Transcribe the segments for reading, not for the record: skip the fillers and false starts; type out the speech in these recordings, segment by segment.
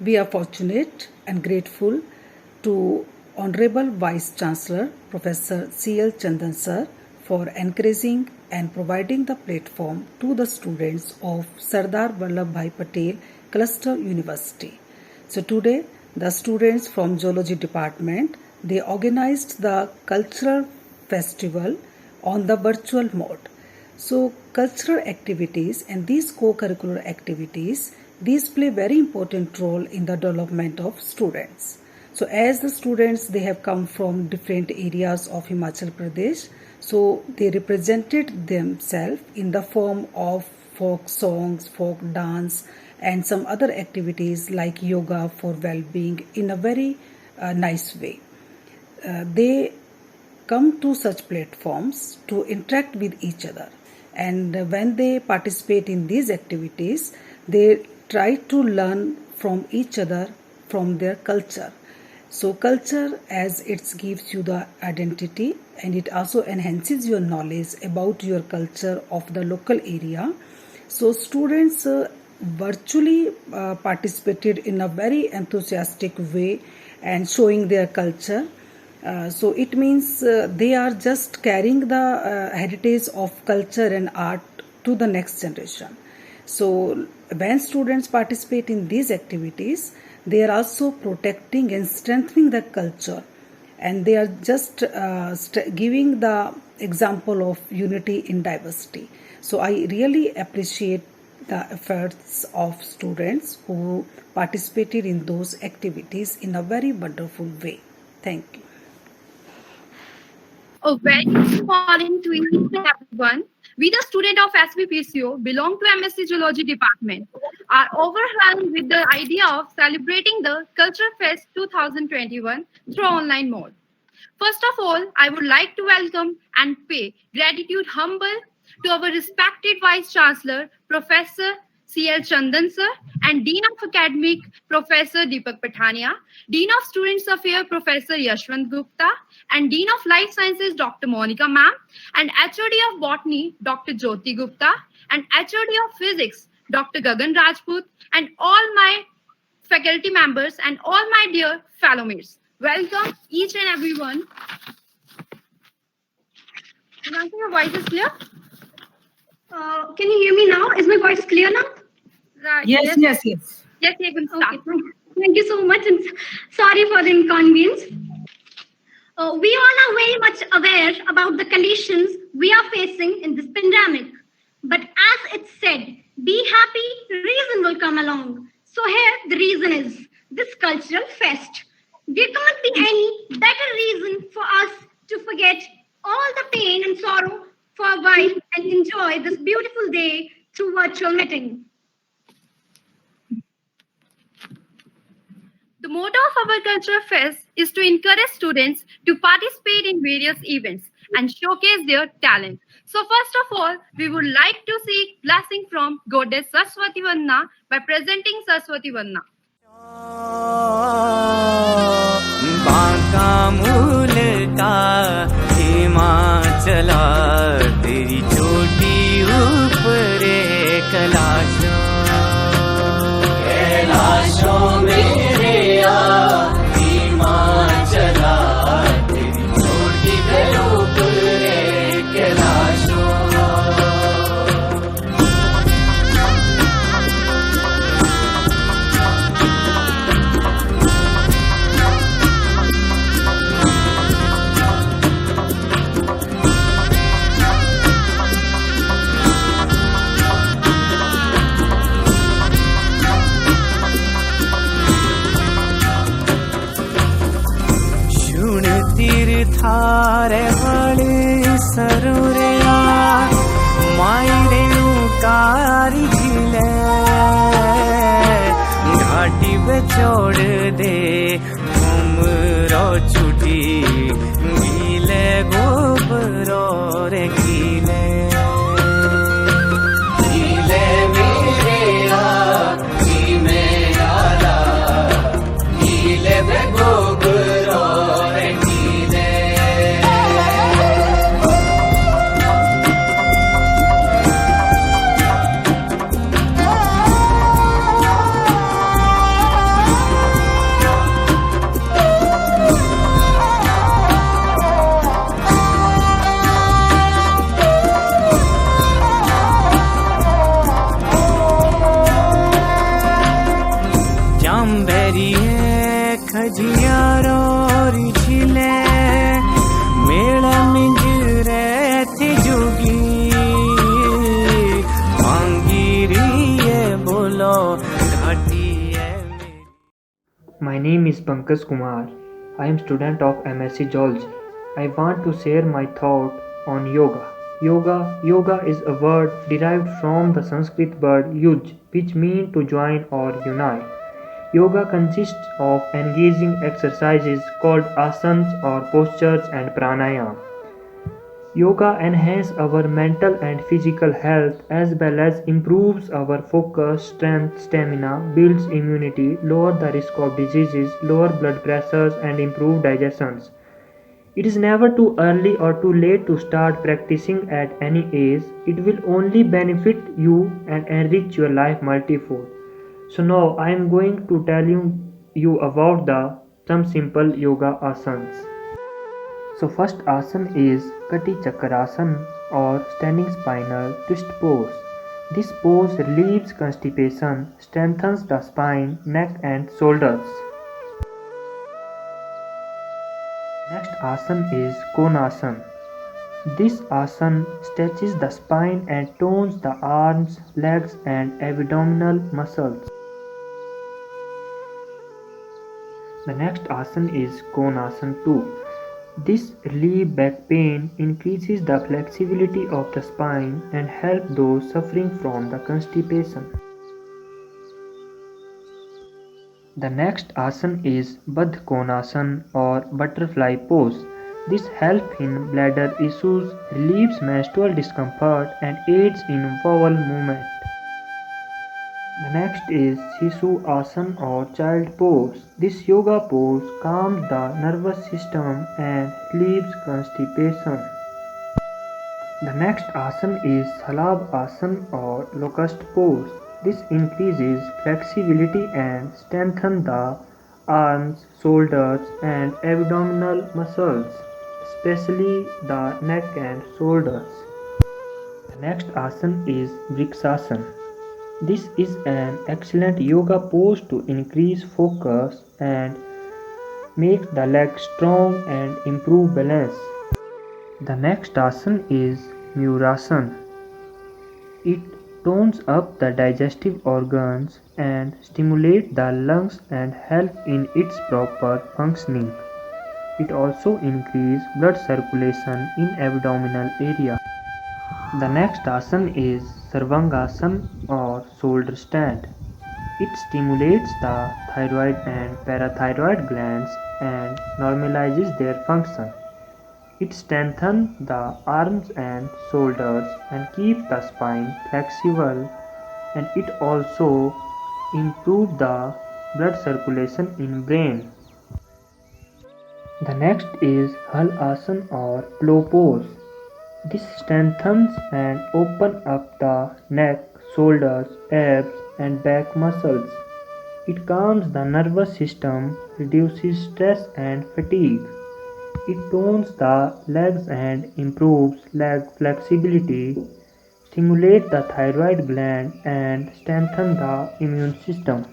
We are fortunate and grateful to Honorable Vice Chancellor Professor C.L. Chandan Sir for encouraging and providing the platform to the students of Sardar Vallabhbhai Patel Cluster University. So today the students from Zoology Department, they organized the cultural festival on the virtual mode. So cultural activities and these co-curricular activities, these play very important role in the development of students. So as the students, they have come from different areas of Himachal Pradesh, so they represented themselves in the form of folk songs, folk dance and some other activities like yoga for well-being in a very nice way. They come to such platforms to interact with each other, and when they participate in these activities, they try to learn from each other, from their culture. So culture, as it gives you the identity and it also enhances your knowledge about your culture of the local area. So students virtually participated in a very enthusiastic way and showing their culture. So it means they are just carrying the heritage of culture and art to the next generation. So when students participate in these activities, they are also protecting and strengthening the culture, and they are just giving the example of unity in diversity. So I really appreciate the efforts of students who participated in those activities in a very wonderful way. Thank you. A very good morning to each and everyone. We, the student of SVPCO, belong to MSc Zoology Department, are overwhelmed with the idea of celebrating the Culture Fest 2021 through online mode. First of all, I would like to welcome and pay gratitude humble to our respected Vice Chancellor, Professor C.L. Chandan Sir, and Dean of Academic, Professor Deepak Pathania, Dean of Students Affairs, Professor Yashwant Gupta, and Dean of Life Sciences, Dr. Monica Ma'am, and HOD of Botany, Dr. Jyoti Gupta, and HOD of Physics, Dr. Gagan Rajput, and all my faculty members and all my dear fellow mates. Welcome each and everyone. Your voice is clear? Can you hear me now? Is my voice clear now? Right. Yes. Yes, you can start. Okay. Thank you so much, and sorry for the inconvenience. We all are very much aware about the conditions we are facing in this pandemic. But as it's said, be happy, reason will come along. So here the reason is this cultural fest. There can't be any better reason for us to forget all the pain and sorrow for a while and enjoy this beautiful day through virtual meeting. The motto of our Culture Fest is to encourage students to participate in various events and showcase their talent. So first of all, we would like to seek blessing from Goddess Saraswati Vanna by presenting Saraswati Vanna. Banka मूल का हिमाचला तेरी चोटी ऊपरे कैलाशों मेरे हिमाचला तेरी चोटी पे ऊपरे कैलाशों थारे वाले सरुरिया मायरे कारी झीले घाटी पे छोड़ दे घूमरो छुटी गीले गोबरो रे गीले गीले मेरे मेरा गीले पे गोबरो रे name is Pankaj Kumar. I am student of MSc Geology. I want to share my thought on yoga. Yoga is a word derived from the Sanskrit word yuj, which means to join or unite. Yoga consists of engaging exercises called asanas or postures and pranayama. Yoga enhances our mental and physical health as well as improves our focus, strength, stamina, builds immunity, lowers the risk of diseases, lower blood pressures and improve digestions. It is never too early or too late to start practicing at any age. It will only benefit you and enrich your life multifold. So now I am going to tell you about the some simple yoga asanas. So first asana is Kati Chakrasana or standing spinal twist pose. This pose relieves constipation, strengthens the spine, neck and shoulders. Next asana is Konasana. This asana stretches the spine and tones the arms, legs and abdominal muscles. The next asana is Konasana 2. This relieves back pain, increases the flexibility of the spine and helps those suffering from the constipation. The next asana is Baddha Konasana or butterfly pose. This helps in bladder issues, relieves menstrual discomfort and aids in bowel movement. The next is Shisu Asana or child pose. This yoga pose calms the nervous system and relieves constipation. The next asana is Salabh Asana or locust pose. This increases flexibility and strengthens the arms, shoulders and abdominal muscles, especially the neck and shoulders. The next asana is Vrikshasana. This is an excellent yoga pose to increase focus and make the legs strong and improve balance. The next asana is Murasana. It tones up the digestive organs and stimulates the lungs and helps in its proper functioning. It also increases blood circulation in abdominal area. The next asana is Sarvangasana or shoulder stand. It stimulates the thyroid and parathyroid glands and normalizes their function. It strengthens the arms and shoulders and keeps the spine flexible, and it also improves the blood circulation in brain. The next is Hal Asana or plow pose. This strengthens and opens up the neck, shoulders, abs and back muscles. It calms the nervous system, reduces stress and fatigue. It tones the legs and improves leg flexibility, stimulates the thyroid gland and strengthens the immune system.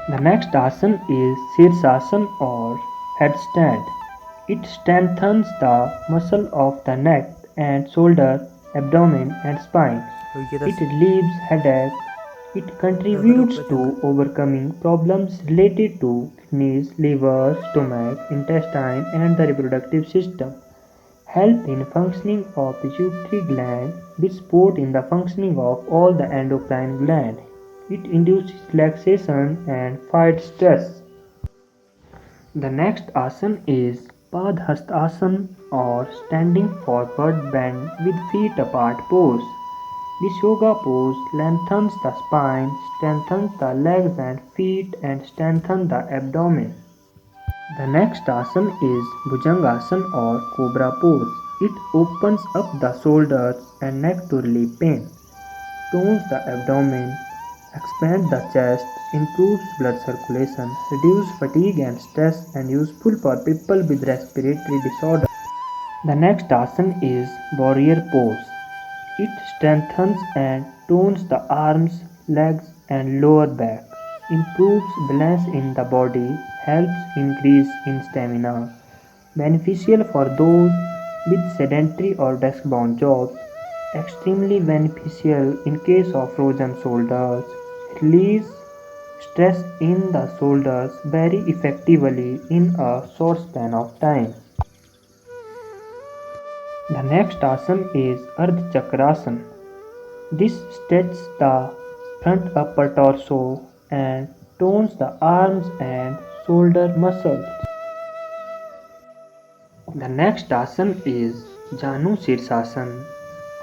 The next asana is Sirsasana or headstand. It strengthens the muscle of the neck and shoulder, abdomen and spine. It relieves headache. It contributes to overcoming problems related to kidneys, liver, stomach, intestine and the reproductive system. Help in functioning of pituitary gland, which support in the functioning of all the endocrine gland. It induces relaxation and fights stress. The next asana is Padhastasana or standing forward bend with feet apart pose. This yoga pose lengthens the spine, strengthens the legs and feet and strengthens the abdomen. The next asana is Bhujangasana or cobra pose. It opens up the shoulders and neck to relieve pain, tones the abdomen, expands the chest, improves blood circulation, reduces fatigue and stress, and useful for people with respiratory disorder. The next asana is warrior pose. It strengthens and tones the arms, legs, and lower back, improves balance in the body, helps increase in stamina, beneficial for those with sedentary or desk-bound jobs, extremely beneficial in case of frozen shoulders, relieves stress in the shoulders very effectively in a short span of time. The next asana is Ardha Chakrasana. This stretches the front upper torso and tones the arms and shoulder muscles. The next asana is Janu Sirsasana,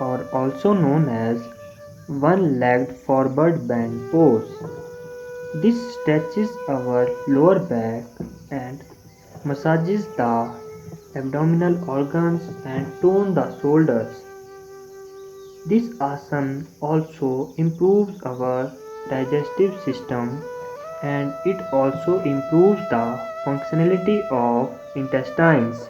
or also known as one-legged forward bend pose. This stretches our lower back and massages the abdominal organs and tone the shoulders. This asana also improves our digestive system and it also improves the functionality of intestines.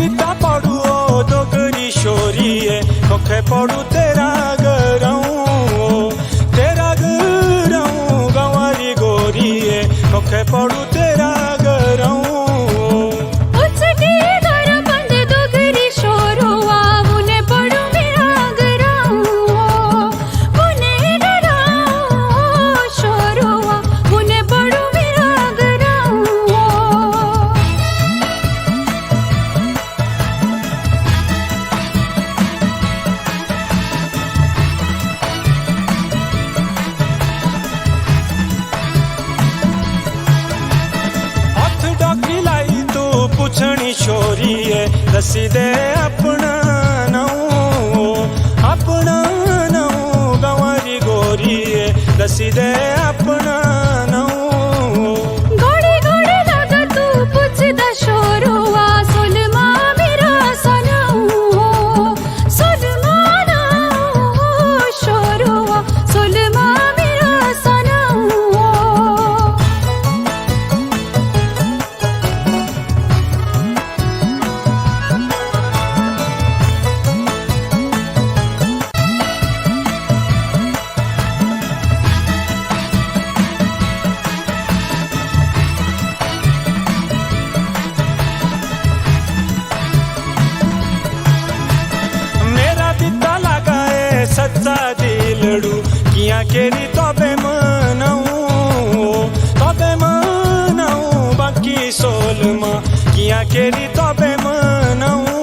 बिता पड़ू ओ दोगरी शोरी है कोखे पड़ू तेरा गराऊं गंवारी गोरी है कोखे पड़ू तेरा गराऊं पुछनी छोरी है दसी दे अपना नऊ गंवारी गोरी है दसी दे अपना गोड़े गोड़े लगा तू पुछ द शोरुआ सुलमा मेरा सनऊ सुलमाना शोरुआ सुलमा मेरा सनऊ सच्चा दिलड़ू किया केरी तबे मनाऊं बाकी सोलमा किया केरी तबे मनाऊं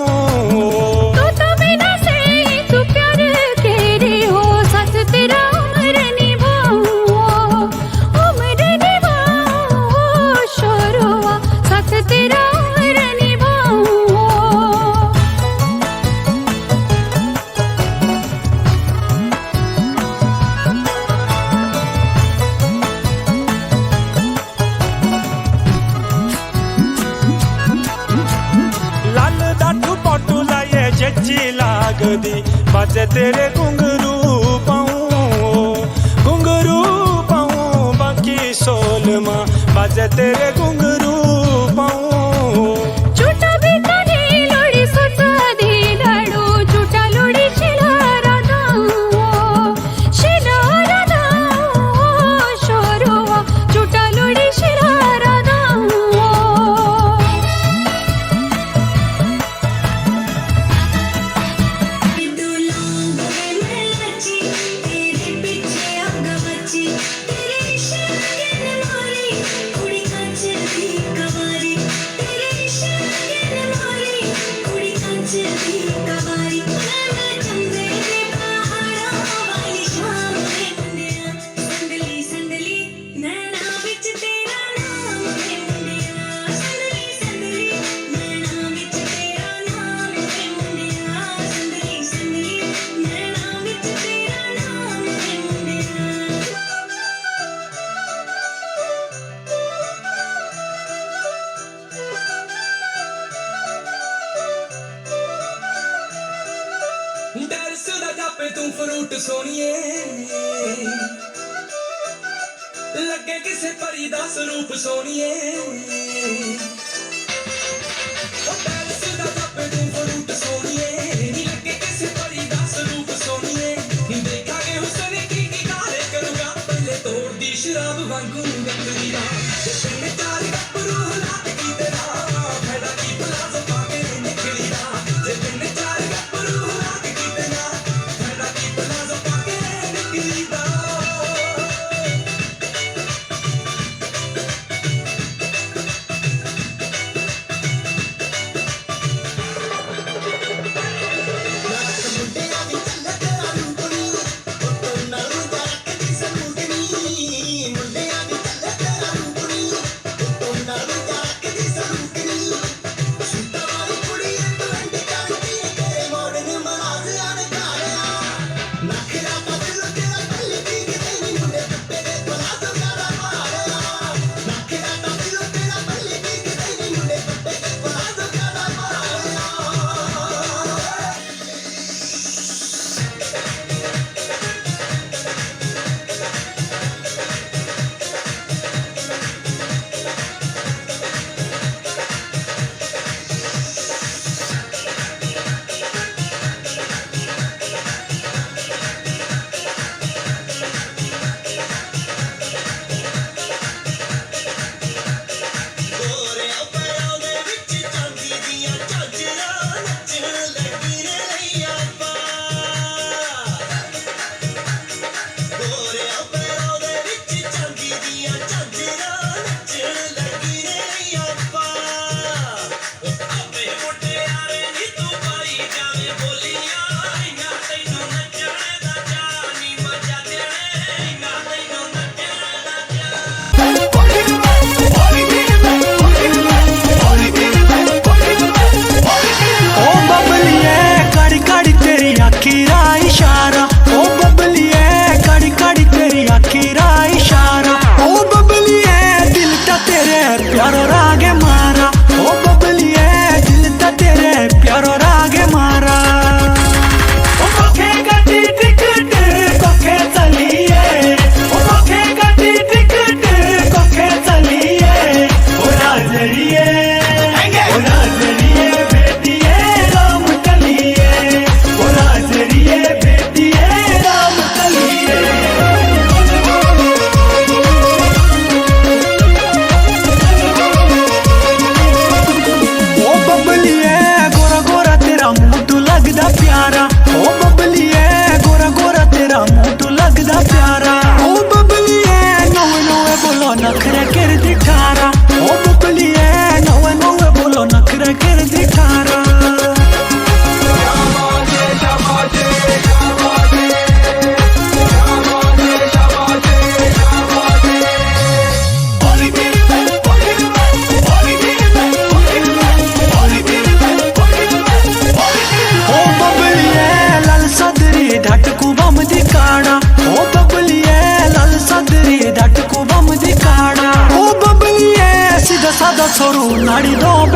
जच्ची लागदी बाजे तेरे घुंघरू पाऊं बाकी सोलमा बाजे तेरे घुंघरू पाऊं झूठा भी तने लोड़ी सोचा दी लड़ू झूठा लोड़ी शिलारा दाऊं शोरुआ झूठा लोड़ी शिलारा दरसदा जापे तू फ्रूट सोनिए लगे किसे परी दा स्वरूप सोनिए दरसदा जापे तू फ्रूट सोनिए लगे किसे परी दा स्वरूप सोनिए देखा के हुस्न की कारे करूंगा पहले तोड़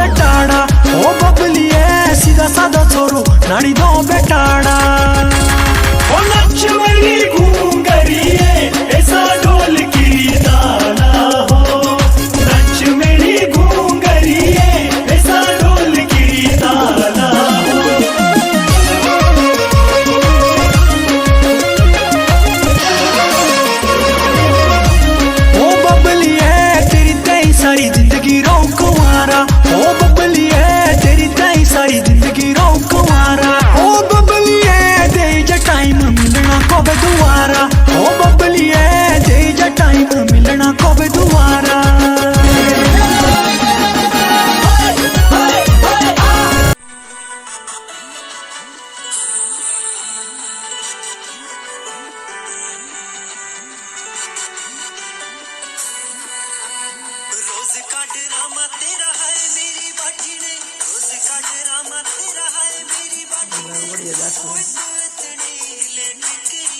बेटाड़ा ओ बबलिए सीधा साधा छोरू नाड़ी दो बेटाड़ा ओ नच मेरी घूंगरिए ऐसा ढोल की ताना हो नच मेरी घूंगरिए ऐसा ढोल की ताना हो ओ बबलिए तेरी तई सारी जिंदगी रो कुंवारा ओ बबलिए तेरी तई सारी जिंदगी रो कुंवारा ओ बबलिए दे जा टाइम मिलना कब दोबारा ओ बबलिए दे जा टाइम मिलना कब दोबारा रोज का ड्रामा तेरा है मेरी बाटी ने रोज का ड्रामा तेरा है मेरी बाटी ने ओए तू इतनी लेट गई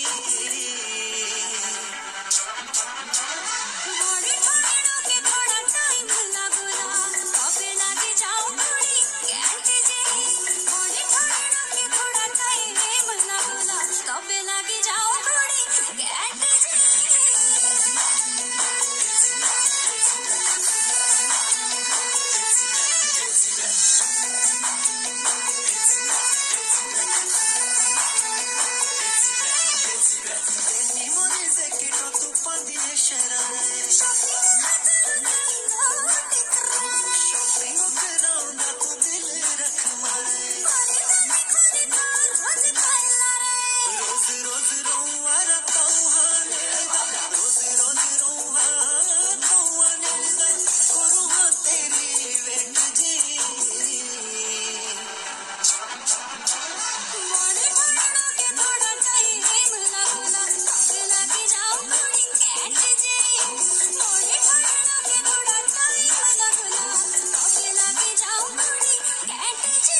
थोड़ी थोड़ी के थोड़ा टाइम लगला कबे लागे जाओ थोड़ी कैंट जे थोड़ी थोड़ी के थोड़ा टाइम लगला कबे लागे जाओ थोड़ी कैंट जे तेरी मोरे से किटो तू पांदी है शरारे शॉपिंग कराऊंगा तू दिल रख मारे रोज रोज रोआ रता हूँ रोज रोज रोआ करूँ तेरी वेट जी मोड़े मोड़े के थोड़ा टाइम लगला कबे लागे जाओ थोड़ी कैंट जे मोड़े मोड़े के थोड़ा टाइम लगला कबे लागे जाओ थोड़ी कैंट जे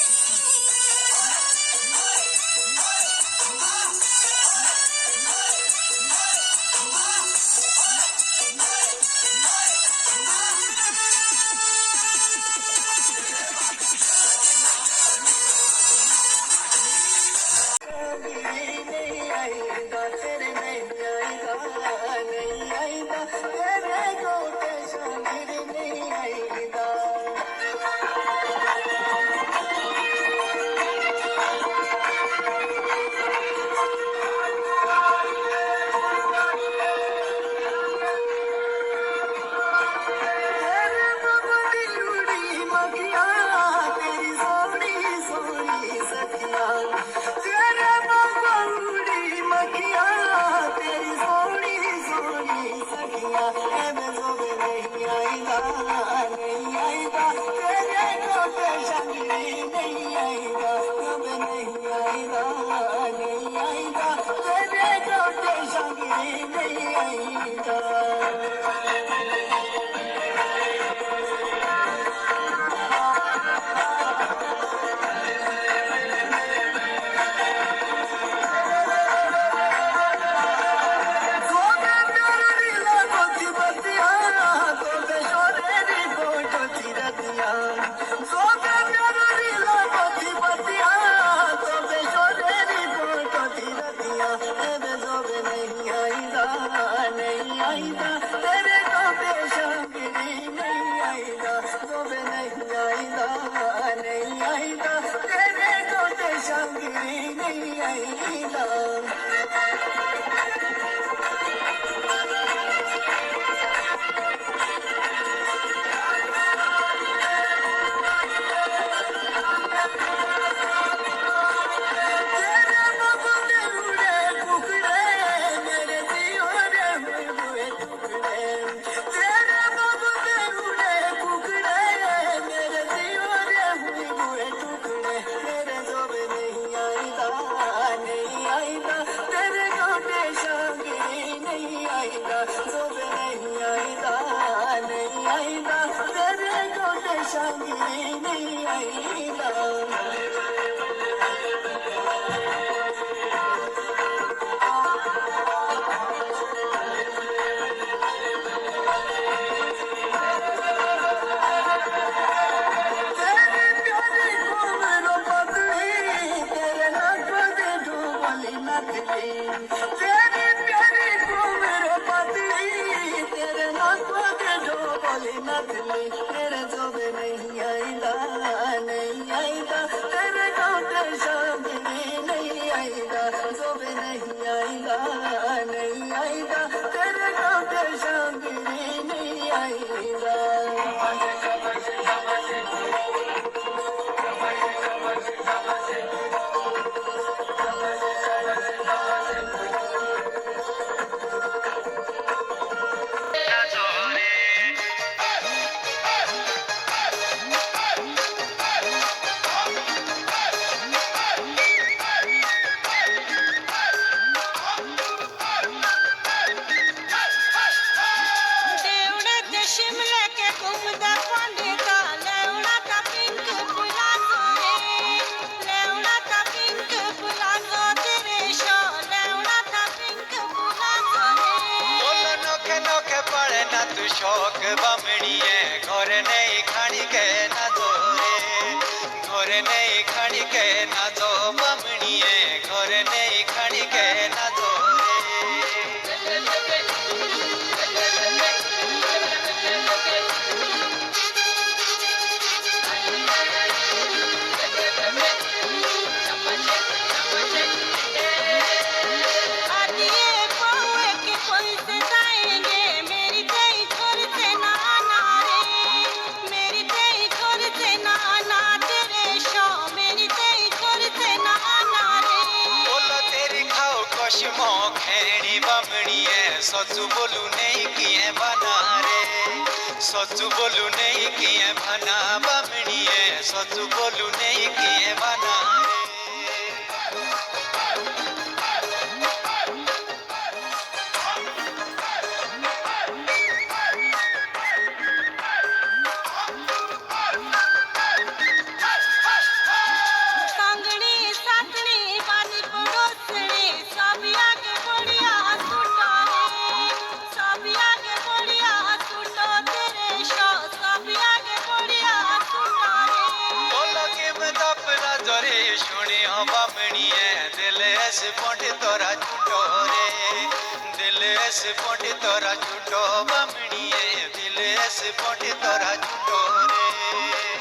शौक बमड़िए घर नहीं खानी के ना दो रे घर नहीं खानी के ना दो बमड़िए घर नहीं खानी के ना दो खेड़ी बमड़िए सचू बोलू नहीं किए बना रे सचू बोलू नहीं किए बना बमड़िए सचू बोलू नहीं किए बना से पोंटे तोरा झूठो रे दिल से पोंटे तोरा झूठो बमड़िए दिल से पोंटे तोरा झूठो रे